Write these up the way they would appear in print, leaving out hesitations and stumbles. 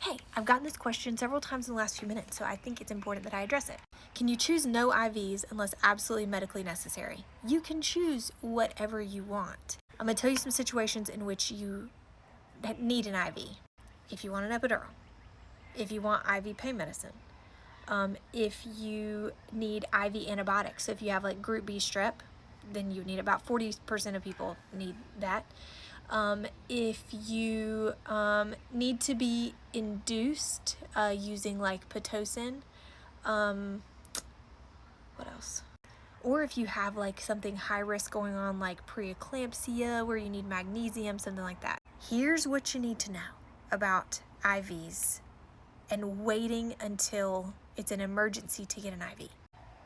Hey, I've gotten this question several times in the last few minutes, so I think it's important that I address it. Can you choose no IVs unless absolutely medically necessary? You can choose whatever you want. I'm going to tell you some situations in which you need an IV. If you want an epidural, if you want IV pain medicine, if you need IV antibiotics, so if you have like group B strep, then you need about 40% of people need that. If you need to be induced using like Pitocin, what else? Or if you have like something high risk going on like preeclampsia where you need magnesium, something like that. Here's what you need to know about IVs and waiting until it's an emergency to get an IV.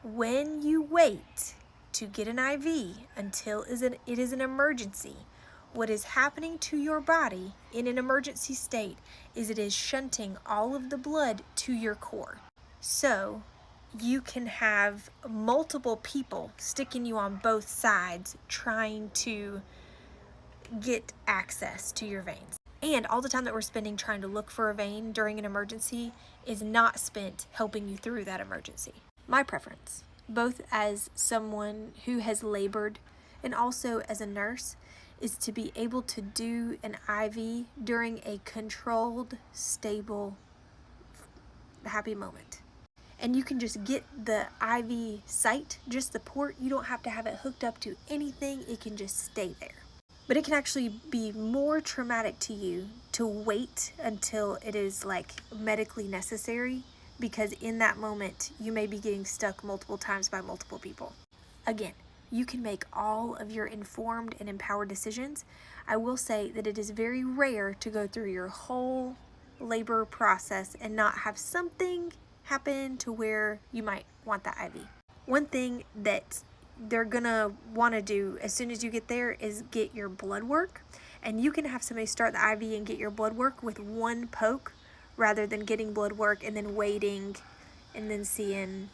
When you wait to get an IV until it is an emergency, what is happening to your body in an emergency state is it is shunting all of the blood to your core. So you can have multiple people sticking you on both sides trying to get access to your veins. And all the time that we're spending trying to look for a vein during an emergency is not spent helping you through that emergency. My preference, both as someone who has labored and also as a nurse, is to be able to do an IV during a controlled, stable, happy moment. And you can just get the IV site, just the port. You don't have to have it hooked up to anything. It can just stay there. But it can actually be more traumatic to you to wait until it is like medically necessary, because in that moment you may be getting stuck multiple times by multiple people. Again, you can make all of your informed and empowered decisions. I will say that it is very rare to go through your whole labor process and not have something happen to where you might want that IV. One thing that they're gonna want to do as soon as you get there is get your blood work, and you can have somebody start the IV and get your blood work with one poke rather than getting blood work and then waiting and then seeing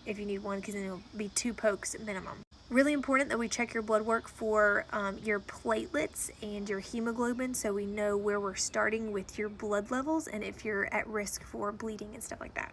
if you need one, because then it'll be 2 pokes minimum. Really important that we check your blood work for your platelets and your hemoglobin, so we know where we're starting with your blood levels and if you're at risk for bleeding and stuff like that.